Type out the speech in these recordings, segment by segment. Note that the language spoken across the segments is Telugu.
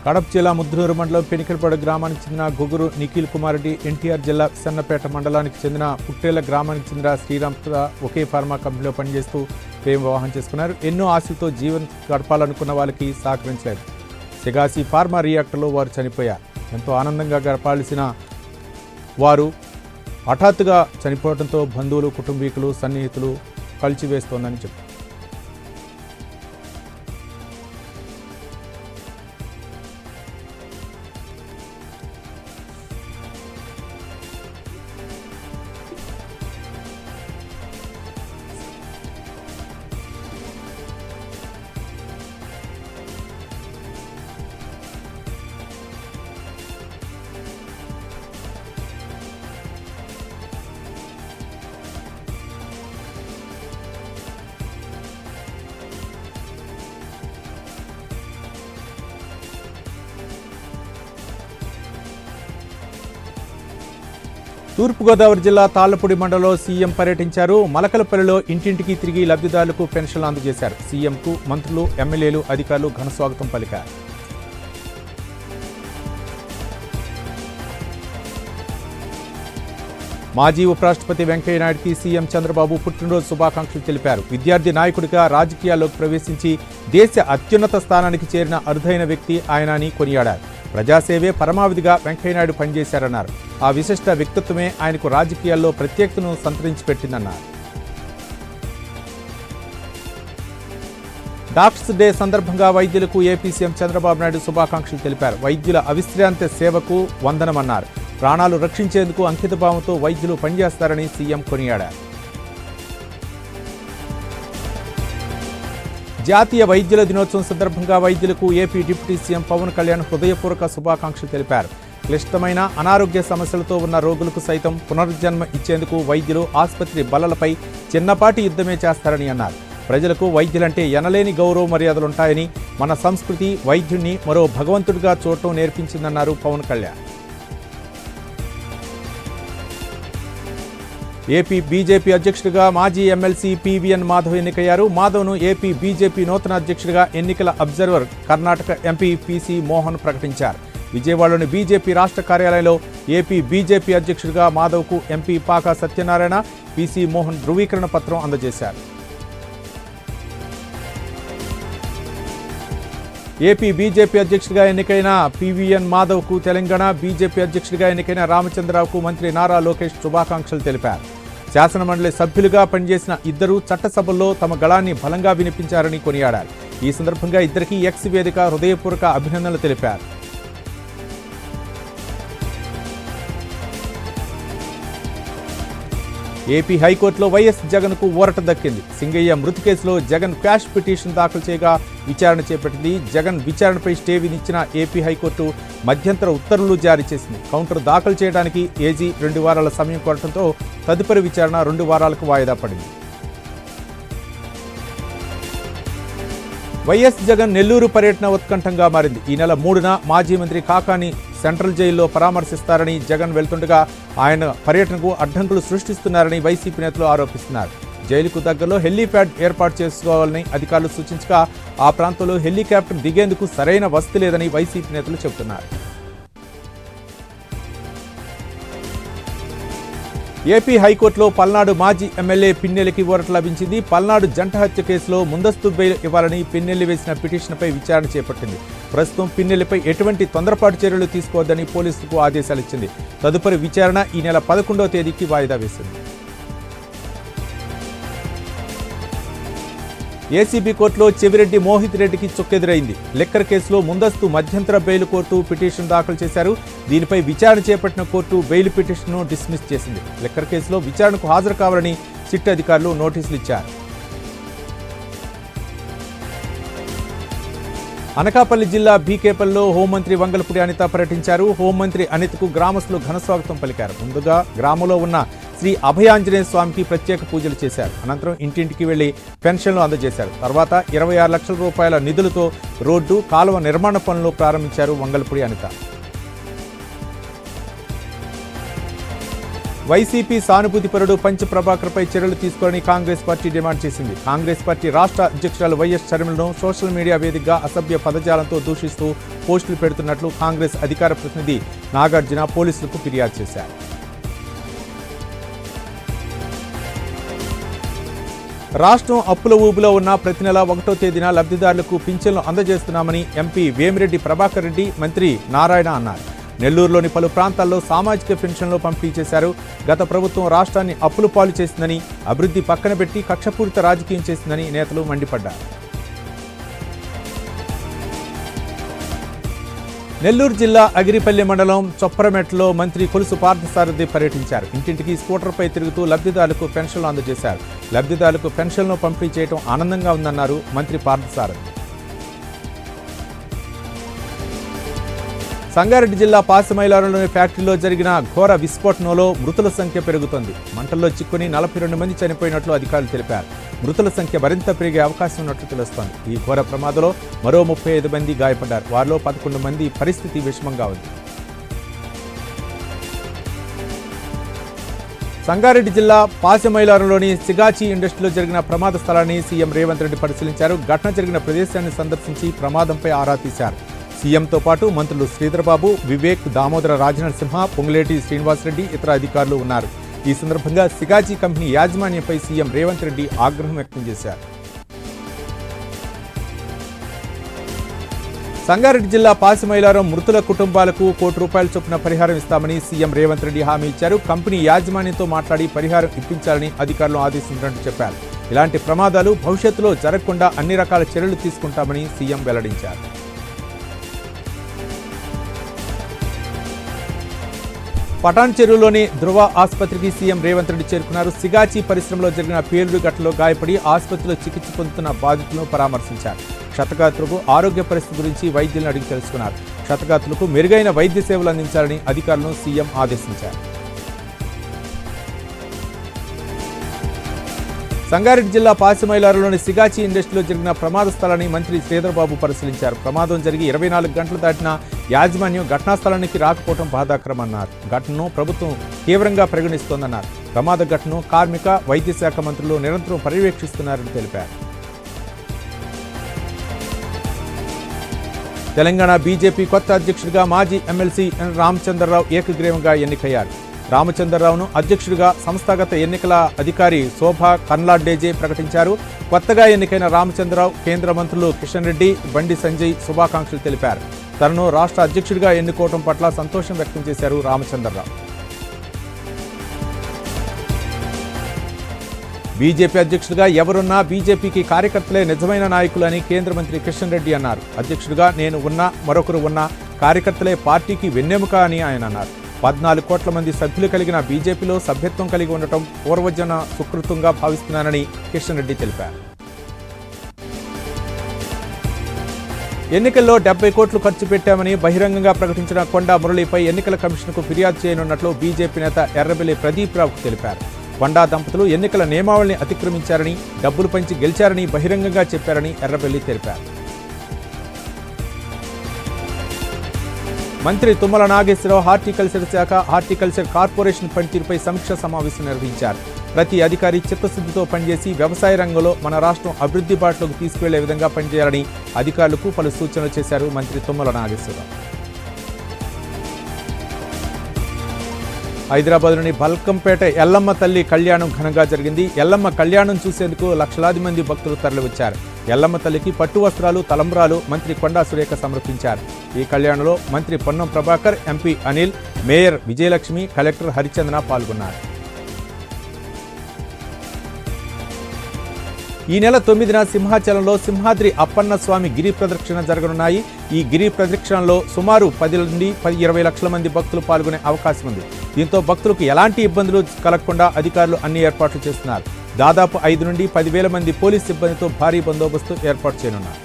కడప జిల్లా ముద్దునూరు మండలం పెనికలపాడు గ్రామానికి చెందిన గొగురు నిఖిల్ కుమార్ రెడ్డి, ఎన్టీఆర్ జిల్లా విసన్నపేట మండలానికి చెందిన పుట్టేళ్ల గ్రామానికి చెందిన శ్రీరామ్ ఒకే ఫార్మా కంపెనీలో పనిచేస్తూ ప్రేమ వివాహం చేసుకున్నారు. ఎన్నో ఆశలతో జీవనం గడపాలనుకున్న వాళ్ళకి సహకరించలేదు. సెగాసి ఫార్మా రియాక్టర్లో వారు చనిపోయారు. ఎంతో ఆనందంగా గడపాల్సిన వారు హఠాత్తుగా చనిపోవడంతో బంధువులు, కుటుంబీకులు, సన్నిహితులు కలిచివేస్తోందని చెప్పారు. తూర్పుగోదావరి జిల్లా తాళ్లపూడి మండలంలో సీఎం పర్యటించారు. మలకలపల్లిలో ఇంటింటికి తిరిగి లబ్ధిదారులకు పెన్షన్లు అందజేశారు. సీఎంకు మంత్రులు, ఎమ్మెల్యేలు, అధికారులు ఘనస్వాగతం పలికారు. మాజీ ఉపరాష్ట్రపతి వెంకయ్యనాయుడికి సీఎం చంద్రబాబు పుట్టినరోజు శుభాకాంక్షలు తెలిపారు. విద్యార్థి నాయకుడిగా రాజకీయాల్లోకి ప్రవేశించి దేశ అత్యున్నత స్థానానికి చేరిన అరుదైన వ్యక్తి ఆయన అని కొనియాడారు. ప్రజాసేవే పరమావధిగా వెంకయ్యనాయుడు పనిచేశారన్నారు. ఆ విశిష్ట వ్యక్తిత్వమే ఆయనకు రాజకీయాల్లో ప్రత్యేకతను సంతరించి పెట్టిందన్నారు. డాక్టర్స్ డే సందర్భంగా వైద్యులకు ఏపీ సీఎం చంద్రబాబు నాయుడు శుభాకాంక్షలు తెలిపారు. వైద్యుల అవిశ్రాంత సేవకు వందనమన్నారు. ప్రాణాలు రక్షించేందుకు అంకితభావంతో వైద్యులు పనిచేస్తారని సీఎం కొనియాడారు. జాతీయ వైద్యుల దినోత్సవం సందర్భంగా వైద్యులకు AP deputy CM Pawan Kalyan హృదయపూర్వక శుభాకాంక్షలు తెలిపారు. క్లిష్టమైన అనారోగ్య సమస్యలతో ఉన్న రోగులకు సైతం పునర్జన్మ ఇచ్చేందుకు వైద్యులు ఆసుపత్రి బల్లలపై చిన్నపాటి యుద్ధమే చేస్తారని అన్నారు. ప్రజలకు వైద్యులంటే ఎనలేని గౌరవ మర్యాదలుంటాయని, మన సంస్కృతి వైద్యుడిని మరో భగవంతుడిగా చూడటం నేర్పించిందన్నారు పవన్ కళ్యాణ్. ఏపీ బీజేపీ అధ్యక్షుడిగా మాజీ ఎమ్మెల్సీ పీవీఎన్ మాధవ్ ఎన్నికయ్యారు. మాధవ్ను ఏపీ బీజేపీ నూతన అధ్యక్షుడిగా ఎన్నికల observer Karnataka MP PC Mohan ప్రకటించారు. విజయవాడలోని బీజేపీ రాష్ట్ర కార్యాలయంలో ఏపీ బీజేపీ అధ్యక్షుడిగా మాధవ్కు ఎంపీ పాకా సత్యనారాయణ, పీసీ మోహన్ ధృవీకరణ పత్రం అందజేశారు. ఏపీ బీజేపీ అధ్యక్షుడిగా ఎన్నికైన పీవీఎన్ మాధవ్కు తెలంగాణ బీజేపీ అధ్యక్షుడిగా ఎన్నికైన రామచంద్రరావుకు మంత్రి నారా లోకేష్ శుభాకాంక్షలు తెలిపారు. శాసనమండలి సభ్యులుగా పనిచేసిన ఇద్దరు చట్టసభల్లో తమ గళాన్ని బలంగా వినిపించారని కొనియాడారు. ఈ సందర్భంగా ఇద్దరికీ ఎక్స్ వేదిక హృదయపూర్వక అభినందనలు తెలిపారు. ఏపీ హైకోర్టులో వైఎస్ జగన్కు ఊరట దక్కింది. సింగయ్య మృతి కేసులో జగన్ క్వాష్ పిటిషన్ దాఖలు చేయగా విచారణ చేపట్టింది. జగన్ విచారణపై స్టే విధించిన ఏపీ హైకోర్టు మధ్యంతర ఉత్తర్వులు జారీ చేసింది. కౌంటర్ దాఖలు చేయడానికి ఏజీ 2 వారాల సమయం కోరడంతో తదుపరి విచారణ 2 వారాలకు వాయిదా పడింది. వైఎస్ జగన్ నెల్లూరు పర్యటన ఉత్కంఠంగా మారింది. ఈ నెల 3న మాజీ మంత్రి కాకాని సెంట్రల్ జైల్లో పరామర్శిస్తారని జగన్ వెళ్తుండగా ఆయన పర్యటనకు అడ్డంకులు సృష్టిస్తున్నారని వైసీపీ నేతలు ఆరోపిస్తున్నారు. జైలుకు దగ్గరలో హెలీప్యాడ్ ఏర్పాటు చేసుకోవాలని అధికారులు సూచించగా ఆ ప్రాంతంలో హెలికాప్టర్ దిగేందుకు సరైన వసతి లేదని వైసీపీ నేతలు చెబుతున్నారు. ఏపీ హైకోర్టులో పల్నాడు మాజీ ఎమ్మెల్యే పిన్నెల్లికి ఊరట లభించింది. పల్నాడు జంట హత్య కేసులో ముందస్తు బెయిల్ ఇవ్వాలని పిన్నెల్లి వేసిన పిటిషన్పై విచారణ చేపట్టింది. ప్రస్తుతం పిన్నెల్లిపై ఎటువంటి తొందరపాటు చర్యలు తీసుకోవద్దని పోలీసులకు ఆదేశాలు ఇచ్చింది. తదుపరి విచారణ ఈ నెల 11వ తేదీకి వాయిదా వేసింది. ఏసీబీ కోర్టులో చెవిరెడ్డి మోహిత్ రెడ్డికి చుక్కెదురైంది. లిక్కర్ కేసులో ముందస్తు మధ్యంతర బెయిల్ కోర్టు పిటిషన్ దాఖలు చేశారు. దీనిపై విచారణ చేపట్టిన కోర్టు బెయిల్ పిటిషన్ను డిస్మిస్ చేసింది. లిక్కర్ కేసులో విచారణకు హాజరు కావాలని సిట్ అధికారులు నోటీసులు ఇచ్చారు. అనకాపల్లి జిల్లా బీకేపల్లిలో హోంమంత్రి వంగలపూడి అనిత పర్యటించారు. హోంమంత్రి అనితకు గ్రామస్తులు ఘనస్వాగతం పలికారు. ముందుగా గ్రామంలో ఉన్న శ్రీ అభయాంజనేయ స్వామికి ప్రత్యేక పూజలు చేశారు. అనంతరం ఇంటింటికి వెళ్లి పెన్షన్లు అందజేశారు. తర్వాత 26 లక్షల రూపాయల నిధులతో రోడ్డు, కాలువ నిర్మాణ పనులు ప్రారంభించారు వంగలపూడి అనిత. వైసీపీ సానుభూతిపరుడు పంచ ప్రభాకర్పై చర్యలు తీసుకోవాలని కాంగ్రెస్ పార్టీ డిమాండ్ చేసింది. కాంగ్రెస్ పార్టీ రాష్ట్ర అధ్యక్షురాలు వైఎస్ షర్మిలను సోషల్ మీడియా వేదికగా అసభ్య పదజాలంతో దూషిస్తూ పోస్టులు పెడుతున్నట్లు కాంగ్రెస్ అధికార ప్రతినిధి నాగార్జున పోలీసులకు ఫిర్యాదు చేశారు. రాష్ట్రం అప్పుల ఊబిలో ఉన్న ప్రతి నెల 1వ తేదీన లబ్ధిదారులకు పింఛన్లు అందజేస్తున్నామని ఎంపీ వేమిరెడ్డి ప్రభాకర్ రెడ్డి, మంత్రి నారాయణ అన్నారు. నెల్లూరులోని పలు ప్రాంతాల్లో సామాజిక పెన్షన్లు పంపిణీ చేశారు. గత ప్రభుత్వం రాష్ట్రాన్ని అప్పుల పాలు చేసిందని, అభివృద్ధి పక్కన పెట్టి కక్షపూరిత రాజకీయం చేసిందని నేతలు మండిపడ్డారు. నెల్లూరు జిల్లా అగిరిపల్లి మండలం చొప్పరమెట్లో మంత్రి కొలుసు పార్థసారథి పర్యటించారు. ఇంటింటికి స్కూటర్పై తిరుగుతూ లబ్ధిదారులకు పెన్షన్లు అందజేశారు. లబ్ధిదారులకు పెన్షన్లు పంపిణీ చేయడం ఆనందంగా ఉందన్నారు మంత్రి పార్థసారథి. సంగారెడ్డి జిల్లా పాసిమైలారంలోని ఫ్యాక్టరీలో జరిగిన ఘోర విస్ఫోటనంలో మృతుల సంఖ్య పెరుగుతోంది. మంటల్లో చిక్కుని 42 మంది చనిపోయినట్లు అధికారులు తెలిపారు. మృతుల సంఖ్య మరింత పెరిగే అవకాశం ఉన్నట్లు తెలుస్తోంది. ఈ ఘోర ప్రమాదంలో మరో 35 మంది గాయపడ్డారు. వారిలో 11 మంది పరిస్థితి విషమంగా ఉంది. సంగారెడ్డి జిల్లా పాసిమైలారంలోని సిగాచి ఇండస్ట్రీలో జరిగిన ప్రమాద స్థలాన్ని సీఎం రేవంత్ రెడ్డి పరిశీలించారు. ఘటన జరిగిన ప్రదేశాన్ని సందర్శించి ప్రమాదంపై ఆరా తీశారు. సీఎంతో పాటు మంత్రులు శ్రీధర్బాబు, వివేక్, దామోదర రాజనరసింహ, పొంగులేటి శ్రీనివాసరెడ్డి, ఇతర అధికారులు ఉన్నారు. ఈ సందర్భంగా సిగాచి కంపెనీ యాజమాన్యంపై సీఎం రేవంత్ రెడ్డి ఆగ్రహం వ్యక్తం చేశారు. సంగారెడ్డి జిల్లా పాసిమైలారం మృతుల కుటుంబాలకు ₹1 చొప్పున పరిహారం ఇస్తామని సీఎం రేవంత్ రెడ్డి హామీ ఇచ్చారు. కంపెనీ యాజమాన్యంతో మాట్లాడి పరిహారం ఇప్పించాలని అధికారులు ఆదేశించినట్టు చెప్పారు. ఇలాంటి ప్రమాదాలు భవిష్యత్తులో జరగకుండా అన్ని రకాల చర్యలు తీసుకుంటామని సీఎం వెల్లడించారు. పటాన్ చెరువులోని ధృవ ఆసుపత్రికి సీఎం రేవంత్ రెడ్డి చేరుకున్నారు. సిగాచి పరిశ్రమలో జరిగిన పేలుడు ఘటనలో గాయపడి ఆసుపత్రిలో చికిత్స పొందుతున్న బాధితులను పరామర్శించారు. క్షతగాత్రులకు ఆరోగ్య పరిస్థితి గురించి వైద్యులను అడిగి తెలుసుకున్నారు. క్షతగాత్రులకు మెరుగైన వైద్య సేవలు అందించాలని అధికారులను సీఎం ఆదేశించారు. సంగారెడ్డి జిల్లా పాసిమైలారంలోని సిగాచి ఇండస్ట్రీలో జరిగిన ప్రమాద స్థలాన్ని మంత్రి శ్రీధర్బాబు పరిశీలించారు. ప్రమాదం జరిగి 24 గంటలు దాటినా యాజమాన్యం ఘటనా స్థలానికి రాకపోవడం బాధాకరమన్నారు. ఘటనను ప్రభుత్వం తీవ్రంగా పరిగణిస్తోందన్నారు. ప్రమాద ఘటనను కార్మిక, వైద్య శాఖ మంత్రులు నిరంతరం పర్యవేక్షిస్తున్నారని తెలిపారు. తెలంగాణ బీజేపీ కొత్త అధ్యక్షుడిగా మాజీ ఎమ్మెల్సీ ఎన్ రామచంద్రరావు ఏకగ్రీవంగా ఎన్నికయ్యారు. రామచంద్రరావును అధ్యక్షుడిగా సంస్థాగత ఎన్నికల అధికారి శోభా కర్లాడేజే ప్రకటించారు. కొత్తగా ఎన్నికైన రామచంద్రరావు కేంద్ర మంత్రులు కిషన్ రెడ్డి, బండి సంజయ్ శుభాకాంక్షలు తెలిపారు. తనను రాష్ట్ర అధ్యక్షుడిగా ఎన్నుకోవడం పట్ల సంతోషం వ్యక్తం చేశారు రామచంద్రరావు. బీజేపీ అధ్యక్షుడిగా ఎవరున్నా బీజేపీకి కార్యకర్తలే నిజమైన నాయకులు అని కేంద్ర మంత్రి కిషన్ రెడ్డి అన్నారు. అధ్యక్షుడిగా నేను ఉన్నా, మరొకరు ఉన్నా కార్యకర్తలే పార్టీకి వెన్నెముక అని ఆయన అన్నారు. 14 కోట్ల మంది సభ్యులు కలిగిన బీజేపీలో సభ్యత్వం కలిగి ఉండటం పూర్వజన సుకృతంగా భావిస్తున్నానని కిషన్ రెడ్డి తెలిపారు. ఎన్నికల్లో 70 కోట్లు ఖర్చు పెట్టామని బహిరంగంగా ప్రకటించిన కొండా మురళీపై ఎన్నికల కమిషన్కు ఫిర్యాదు చేయనున్నట్లు బీజేపీ నేత ఎర్రబెల్లి ప్రదీప్ రావుకు తెలిపారు. కొండా దంపతులు ఎన్నికల నియమావళిని అతిక్రమించారని, డబ్బులు పంచి గెలిచారని బహిరంగంగా చెప్పారని ఎర్రబెల్లి తెలిపారు. మంత్రి తుమ్మల నాగేశ్వరరావు హార్టికల్చర్ శాఖ, హార్టికల్చర్ కార్పొరేషన్ పనితీరుపై సమీక్షా సమావేశం నిర్వహించారు. ప్రతి అధికారి చిత్తశుద్ధితో పనిచేసి వ్యవసాయ రంగంలో మన రాష్ట్రం అభివృద్ధి బాటలోకి తీసుకువెళ్లే విధంగా పనిచేయాలని అధికారులకు పలు సూచనలు చేశారు మంత్రి తుమ్మల నాగేశ్వరరావు. హైదరాబాద్లోని బల్కంపేట ఎల్లమ్మ తల్లి కళ్యాణం ఘనంగా జరిగింది. ఎల్లమ్మ కళ్యాణం చూసేందుకు లక్షలాది మంది భక్తులు తరలివచ్చారు. ఎల్లమ్మ తల్లికి పట్టు వస్త్రాలు, తలంబ్రాలు మంత్రి కొండా సురేఖ సమర్పించారు. ఈ కళ్యాణంలో మంత్రి Ponnam Prabhakar, MP Anil, mayor Vijayalakshmi, collector Harichandana పాల్గొన్నారు. ఈ నెల 9న సింహాచలంలో సింహాద్రి అప్పన్న స్వామి గిరి ప్రదక్షిణ జరగనున్నాయి. ఈ గిరి ప్రదక్షిణలో సుమారు 10 నుండి 20 లక్షల మంది భక్తులు పాల్గొనే అవకాశం ఉంది. దీంతో భక్తులకు ఎలాంటి ఇబ్బందులు కలగకుండా అధికారులు అన్ని ఏర్పాట్లు చేస్తున్నారు. దాదాపు 5 నుండి 10,000 మంది పోలీస్ సిబ్బందితో భారీ బందోబస్తు ఏర్పాటు చేయనున్నారు.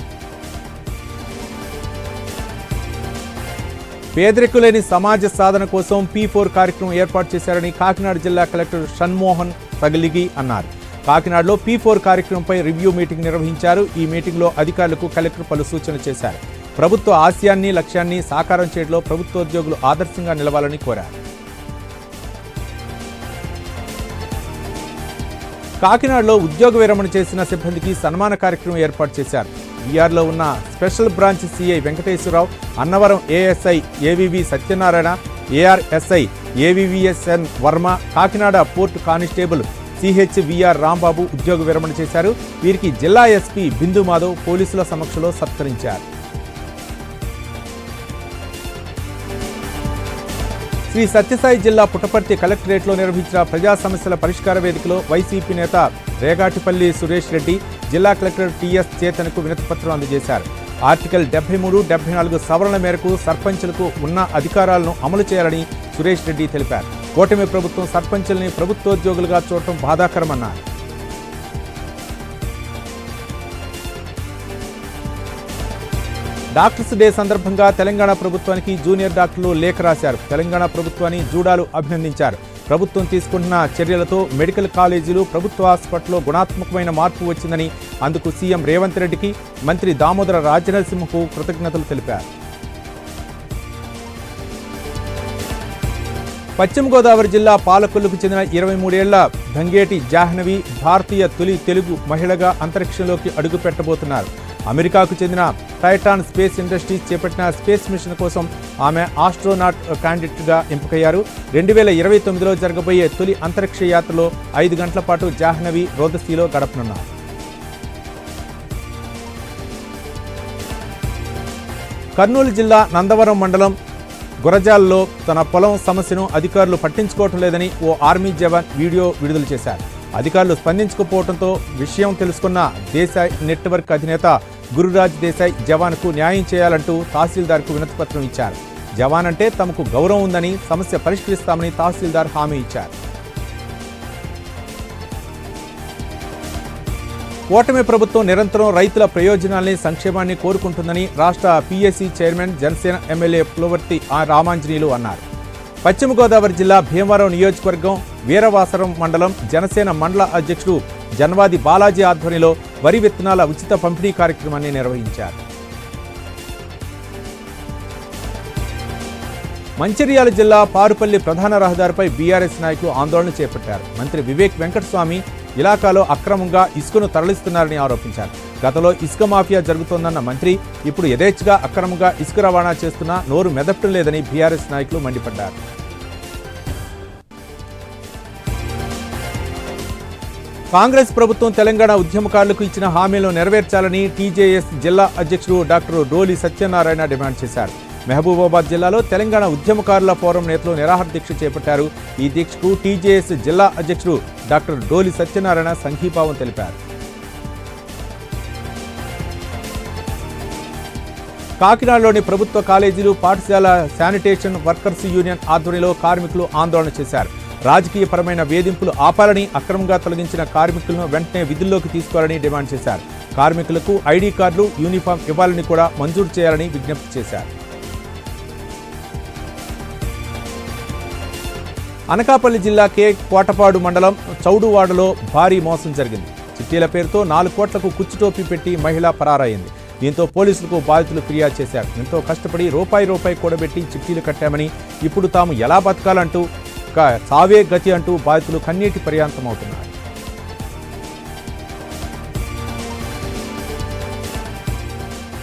పేదరికం లేని సమాజ సాధన కోసం P4 కార్యక్రమం ఏర్పాటు చేశారని కాకినాడ జిల్లా కలెక్టర్ షణ్మోహన్ సగలిగి అన్నారు. కాకినాడలో P4 కార్యక్రమంపై రివ్యూ మీటింగ్ నిర్వహించారు. ఈ మీటింగ్లో అధికారులకు కలెక్టర్ పలు సూచనలు చేశారు. ప్రభుత్వ ఆశయాన్ని, లక్ష్యాన్ని సాకారం చేయడంలో ప్రభుత్వోద్యోగులు ఆదర్శంగా నిలవాలని కోరారు. కాకినాడలో ఉద్యోగ విరమణ చేసిన సిబ్బందికి సన్మాన కార్యక్రమం ఏర్పాటు చేశారు. విఆర్లో ఉన్న special branch CI Venkateswararao, Annavaram ASI AVV Satyanarayana, ARSI AVVSN Varma, Kakinada port constable CHVR Rambabu ఉద్యోగ విరమణ చేశారు. వీరికి జిల్లా ఎస్పీ బిందు మాధవ్ పోలీసుల సమక్షంలో సత్కరించారు. శ్రీ సత్యసాయి జిల్లా పుట్టపర్తి కలెక్టరేట్లో నిర్వహించిన ప్రజా సమస్యల పరిష్కార వేదికలో వైసీపీ నేత రేగాటిపల్లి సురేష్ రెడ్డి జిల్లా కలెక్టర్ టిఎస్ చేతన్కు వినతిపత్రం అందజేశారు. ఆర్టికల్ 73, 74 సవరణ మేరకు సర్పంచులకు ఉన్న అధికారాలను అమలు చేయాలని సురేష్ రెడ్డి తెలిపారు. కూటమి ప్రభుత్వం సర్పంచుల్ని ప్రభుత్వోద్యోగులుగా చూడటం బాధాకరమన్నారు. డాక్టర్స్ డే సందర్భంగా తెలంగాణ ప్రభుత్వానికి జూనియర్ డాక్టర్లు లేఖ రాశారు. తెలంగాణ ప్రభుత్వాన్ని జూడాలు అభినందించారు. ప్రభుత్వం తీసుకుంటున్న చర్యలతో మెడికల్ కాలేజీలు, ప్రభుత్వ హాస్పిటల్లో గుణాత్మకమైన మార్పు వచ్చిందని, అందుకు సీఎం రేవంత్ రెడ్డికి, మంత్రి దామోదర రాజనరసింహకు కృతజ్ఞతలు తెలిపారు. పశ్చిమ గోదావరి జిల్లా పాలకొల్లుకు చెందిన 23 ఏళ్ల దంగేటి జాహ్నవి భారతీయ తొలి తెలుగు మహిళగా అంతరిక్షంలోకి అడుగుపెట్టబోతున్నారు. అమెరికాకు చెందిన టైటాన్ స్పేస్ ఇండస్ట్రీస్ చేపట్టిన స్పేస్ మిషన్ కోసం ఆమె ఆస్ట్రోనాట్ క్యాండిడేట్గా ఎంపికయ్యారు. 2029లో జరగబోయే తొలి అంతరిక్ష యాత్రలో 5 గంటల పాటు జాహ్నవి రోదసీలో గడపనున్నారు. కర్నూలు జిల్లా నందవరం మండలం గురజాల్లో తన పొలం సమస్యను అధికారులు పట్టించుకోవటం లేదని ఓ ఆర్మీ జవాన్ వీడియో విడుదల చేశారు. అధికారులు స్పందించకపోవడంతో విషయం తెలుసుకున్న దేశాయ్ నెట్వర్క్ అధినేత గురురాజ్ దేశాయ్ జవాన్కు న్యాయం చేయాలంటూ తహసీల్దార్కు వినతిపత్రం ఇచ్చారు. జవాన్ అంటే తమకు గౌరవం ఉందని, సమస్య పరిష్కరిస్తామని తహసీల్దార్ హామీ ఇచ్చారు. కూటమి ప్రభుత్వం నిరంతరం రైతుల ప్రయోజనాల్ని, సంక్షేమాన్ని కోరుకుంటుందని రాష్ట్ర PSC chairman, Janasena MLA Pulavarthi Ramanjaneyulu అన్నారు. పశ్చిమ గోదావరి జిల్లా భీమవరం నియోజకవర్గం వీరవాసరం మండలం జనసేన మండల అధ్యక్షుడు జన్వాది బాలాజీ ఆధ్వర్యంలో వరి విత్తనాల ఉచిత పంపిణీ కార్యక్రమాన్ని నిర్వహించారు. మంచిర్యాల జిల్లా పారుపల్లి ప్రధాన రహదారిపై బీఆర్ఎస్ నాయకులు ఆందోళన చేపట్టారు. మంత్రి వివేక్ వెంకటస్వామి ఇలాకాలో అక్రమంగా ఇసుకను తరలిస్తున్నారని ఆరోపించారు. గతంలో ఇసుక మాఫియా జరుగుతోందన్న మంత్రి ఇప్పుడు యథేచ్ఛగా అక్రమంగా ఇసుక రవాణా చేస్తున్నా నోరు మెదపటం లేదని బీఆర్ఎస్ నాయకులు మండిపడ్డారు. కాంగ్రెస్ ప్రభుత్వం తెలంగాణ ఉద్యమకారులకు ఇచ్చిన హామీలను నెరవేర్చాలని టీజేఎస్ జిల్లా అధ్యక్షుడు డాక్టర్ డోలి సత్యనారాయణ డిమాండ్ చేశారు. మహబూబాబాద్ జిల్లాలో తెలంగాణ ఉద్యమకారుల ఫోరం నేతలు నిరాహార దీక్ష చేపట్టారు. ఈ దీక్షకు టీజేఎస్ జిల్లా అధ్యక్షుడు డాక్టర్ డోలి సత్యనారాయణ సంఘీభావం తెలిపారు. కాకినాడలోని ప్రభుత్వ కాలేజీలు, పాఠశాల శానిటేషన్ వర్కర్స్ యూనియన్ ఆధ్వర్యంలో కార్మికులు ఆందోళన చేశారు. రాజకీయపరమైన వేధింపులు ఆపాలని, అక్రమంగా తొలగించిన కార్మికులను వెంటనే విధుల్లోకి తీసుకోవాలని డిమాండ్ చేశారు. కార్మికులకు ఐడీ కార్డులు, యూనిఫామ్ ఇవ్వాలని కూడా మంజూరు చేయాలని విజ్ఞప్తి చేశారు. అనకాపల్లి జిల్లా కోటపాడు మండలం చౌడువాడలో భారీ మోసం జరిగింది. చిట్టీల పేరుతో 4 కోట్లకు కుచ్చుటోపీ పెట్టి మహిళ పరారైంది. దీంతో పోలీసులకు బాధితులు ఫిర్యాదు చేశారు. ఎంతో కష్టపడి రూపాయి కూడబెట్టి చిట్టీలు కట్టామని, ఇప్పుడు తాము ఎలా బతకాలంటూ సావే గతి అంటూ బాధితులు కన్నీటి పర్యాంతమవుతున్నారు.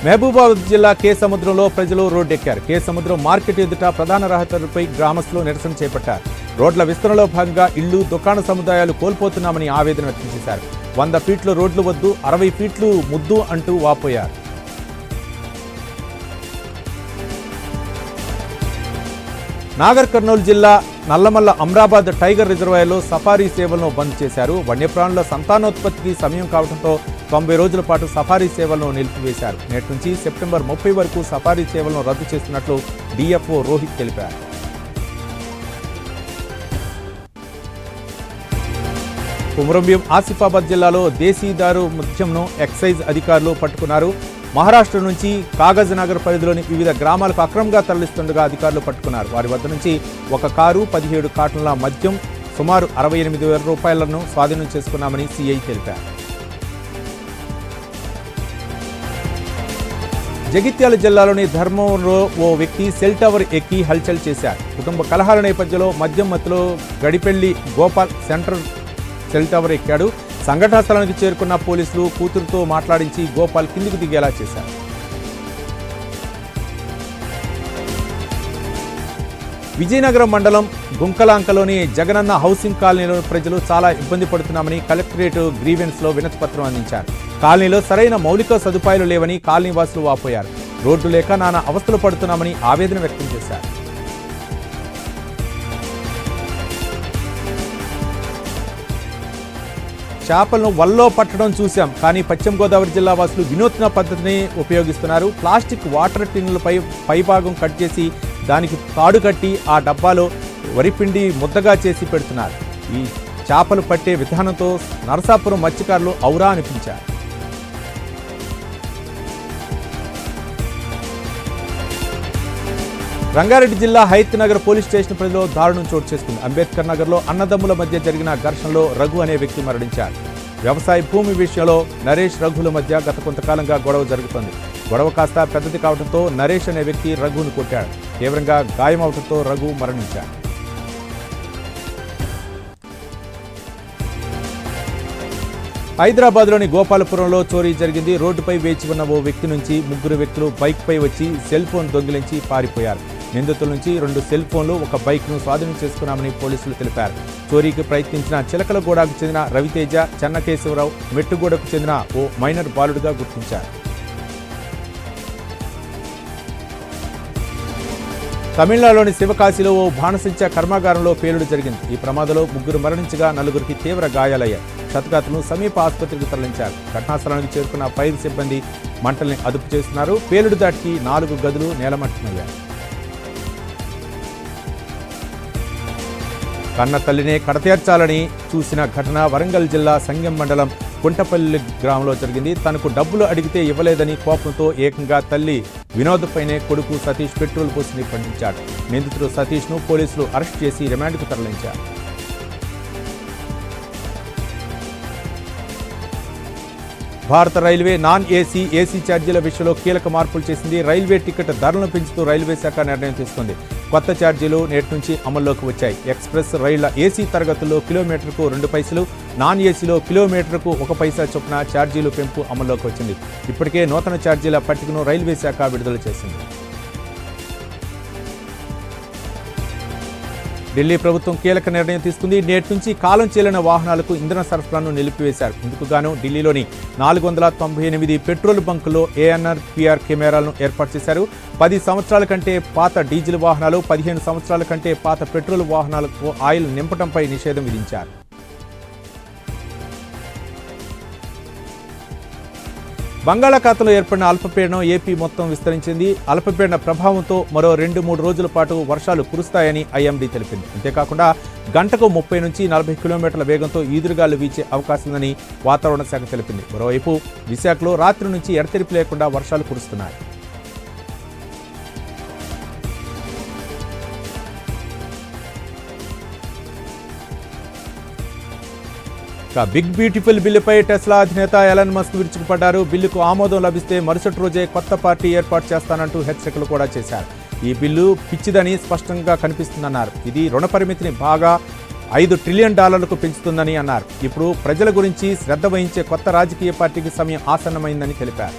మహబూబాబాద్ జిల్లా కేసముద్రంలో ప్రజలు రోడ్డెక్కారు. కేసముద్రం మార్కెట్ ఎదుట ప్రధాన రహదారిపై గ్రామస్తులు నిరసన చేపట్టారు. రోడ్ల విస్తరణలో భాగంగా ఇళ్లు, దుకాణ సముదాయాలు కోల్పోతున్నామని ఆవేదన వ్యక్తం చేశారు. 100 ఫీట్లు రోడ్లు వద్దు, 60 ఫీట్లు ముద్దు అంటూ వాపోయారు. నాగర్ కర్నూలు జిల్లా నల్లమల్ల అమ్రాబాద్ టైగర్ రిజర్వాయర్లో సఫారీ సేవలను బంద్ చేశారు. వన్యప్రాణుల సంతానోత్పత్తికి సమయం కావడంతో 90 రోజుల పాటు సఫారీ సేవలను నిలిపివేశారు. నేటి నుంచి సెప్టెంబర్ 30 వరకు సఫారీ సేవలను రద్దు చేస్తున్నట్లు డిఎఫ్ఓ రోహిత్ తెలిపారు. కుమరంభీం ఆసిఫాబాద్ జిల్లాలో దేశీదారు మద్యంను ఎక్సైజ్ అధికారులు పట్టుకున్నారు. మహారాష్ట్ర నుంచి కాగజ్ నగర్ పరిధిలోని వివిధ గ్రామాలకు అక్రమంగా తరలిస్తుండగా అధికారులు పట్టుకున్నారు. వారి వద్ద నుంచి ఒక కారు, 17 కార్టన్ల మద్యం, సుమారు 68,000 రూపాయలను స్వాధీనం చేసుకున్నామని సిఐ తెలిపారు. జగిత్యాల జిల్లాలోని ధర్మంలో ఓ వ్యక్తి సెల్ టవర్ ఎక్కి హల్చల్ చేశారు. కుటుంబ కలహాల నేపథ్యంలో మద్యం మత్తులో గడిపెళ్లి గోపాల్ సెల్ టవర్ ఎక్కాడు. సంఘటనా స్థలానికి చేరుకున్న పోలీసులు కూతురుతో మాట్లాడించి గోపాల్ కిందికి దిగేలా చేశారు. విజయనగరం మండలం గుంకలాంకలోని జగనన్న హౌసింగ్ కాలనీలో ప్రజలు చాలా ఇబ్బంది పడుతున్నామని కలెక్టరేట్ గ్రీవెన్స్ లో వినతిపత్రం అందించారు. కాలనీలో సరైన మౌలిక సదుపాయాలు లేవని కాలనీ వాసులు వాపోయారు. రోడ్డు లేక నానా అవస్థలు పడుతున్నామని ఆవేదన వ్యక్తం చేశారు. చేపలను వల్లో పట్టడం చూశాం, కానీ పశ్చిమ గోదావరి జిల్లా వాసులు వినూత్న పద్ధతిని ఉపయోగిస్తున్నారు. ప్లాస్టిక్ వాటర్ టిన్నులపై పైభాగం కట్ చేసి దానికి తాడు కట్టి ఆ డబ్బాలో వరిపిండి ముద్దగా చేసి పెడుతున్నారు. ఈ చేపలు పట్టే విధానంతో నరసాపురం మత్స్యకారులు ఔరా అనిపించారు. రంగారెడ్డి జిల్లా హైత్ నగర్ పోలీస్ స్టేషన్ పరిధిలో దారుణం చోటు చేసుకుంది. అంబేద్కర్ నగర్లో అన్నదమ్ముల మధ్య జరిగిన ఘర్షణలో రఘు అనే వ్యక్తి మరణించారు. వ్యవసాయ భూమి విషయంలో నరేష్ రఘుల మధ్య గత కొంతకాలంగా గొడవ జరుగుతోంది. గొడవ కాస్త పెద్దది కావడంతో నరేష్ అనే వ్యక్తి రఘును కొట్టాడు. తీవ్రంగా గాయమవడంతో రఘు మరణించాడు. హైదరాబాద్లోని గోపాలపురంలో చోరీ జరిగింది. రోడ్డుపై వేచి ఉన్న ఓ వ్యక్తి నుంచి ముగ్గురు వ్యక్తులు బైక్పై వచ్చి సెల్ ఫోన్ దొంగిలించి పారిపోయారు. నిందితుల నుంచి 2 సెల్ ఫోన్లు, ఒక బైక్ను స్వాధీనం చేసుకున్నామని పోలీసులు తెలిపారు. చోరీకి ప్రయత్నించిన చిలకలగూడకు చెందిన రవితేజ, చెన్నకేశవరావు మెట్టుగూడకు చెందిన ఓ మైనర్ బాలుడిగా గుర్తించారు. తమిళనాడులోని శివకాశిలో ఓ బాణసంచా కర్మాగారంలో పేలుడు జరిగింది. ఈ ప్రమాదంలో 3 మరణించగా 4కి తీవ్ర గాయాలయ్యాయి. క్షతగాతులను సమీప ఆసుపత్రికి తరలించారు. ఘటనా స్థలానికి చేరుకున్న ఫైర్ సిబ్బంది మంటల్ని అదుపు చేస్తున్నారు. పేలుడు దాటికి 4 గదులు నేలమట్టమయ్యాయి. కన్న తల్లినే కడతీర్చాలని చూసిన ఘటన వరంగల్ జిల్లా సంగెం మండలం కుంటపల్లి గ్రామంలో జరిగింది. తనకు డబ్బులు అడిగితే ఇవ్వలేదని కోపంతో ఏకంగా తల్లి వినోద్పైనే కొడుకు సతీష్ పెట్రోల్ పోసి నిప్పండించాడు. నిందితుడు సతీష్ను పోలీసులు అరెస్ట్ చేసి రిమాండ్కు తరలించారు. భారత రైల్వే నాన్ ఏసీ, ఏసీ ఛార్జీల విషయంలో కీలక మార్పులు చేసింది. రైల్వే టికెట్ ధరలను పెంచుతూ రైల్వే శాఖ నిర్ణయం తీసుకుంది. కొత్త ఛార్జీలు నేటి నుంచి అమల్లోకి వచ్చాయి. ఎక్స్ప్రెస్ రైళ్ల ఏసీ తరగతుల్లో కిలోమీటర్కు 2 పైసలు, నాన్ ఏసీలో కిలోమీటర్కు 1 పైసా చొప్పున ఛార్జీలు పెంపు అమల్లోకి వచ్చింది. ఇప్పటికే నూతన ఛార్జీల పట్టికను రైల్వే శాఖ విడుదల చేసింది. ఢిల్లీ ప్రభుత్వం కీలక నిర్ణయం తీసుకుంది. నేటి నుంచి కాలం చెల్లిన వాహనాలకు ఇంధన సరఫరాను నిలిపివేశారు. ఇందుకుగాను ఢిల్లీలోని 498 పెట్రోల్ బంకుల్లో ANR/PR కెమెరాలను ఏర్పాటు చేశారు. 10 సంవత్సరాల కంటే పాత డీజిల్ వాహనాలు, 15 సంవత్సరాల కంటే పాత పెట్రోల్ వాహనాలకు ఆయిల్ నింపడంపై నిషేధం విధించారు. బంగాళాఖాతంలో ఏర్పడిన అల్పపీడనం ఏపీ మొత్తం విస్తరించింది. అల్పపీడన ప్రభావంతో మరో 2-3 రోజుల పాటు వర్షాలు కురుస్తాయని IMD తెలిపింది. అంతేకాకుండా గంటకు 30 నుంచి 40 కిలోమీటర్ల వేగంతో ఈదురుగాలు వీచే అవకాశం ఉందని వాతావరణ శాఖ తెలిపింది. మరోవైపు విశాఖలో రాత్రి నుంచి ఎడతెరిపి లేకుండా వర్షాలు కురుస్తున్నాయి. బిగ్ బ్యూటిఫుల్ బిల్లుపై టెస్లా అధినేత ఎలన్ మస్క్ విరుచుకుపడ్డారు. బిల్లుకు ఆమోదం లభిస్తే మరుసటి రోజే కొత్త పార్టీ ఏర్పాటు చేస్తానంటూ హెచ్చరికలు కూడా చేశారు. ఈ బిల్లు పిచ్చిదని స్పష్టంగా కనిపిస్తుందన్నారు. ఇది రుణ పరిమితిని బాగా $5 ట్రిలియన్ పెంచుతుందని అన్నారు. ఇప్పుడు ప్రజల గురించి శ్రద్ధ వహించే కొత్త రాజకీయ పార్టీకి సమయం ఆసన్నమైందని తెలిపారు.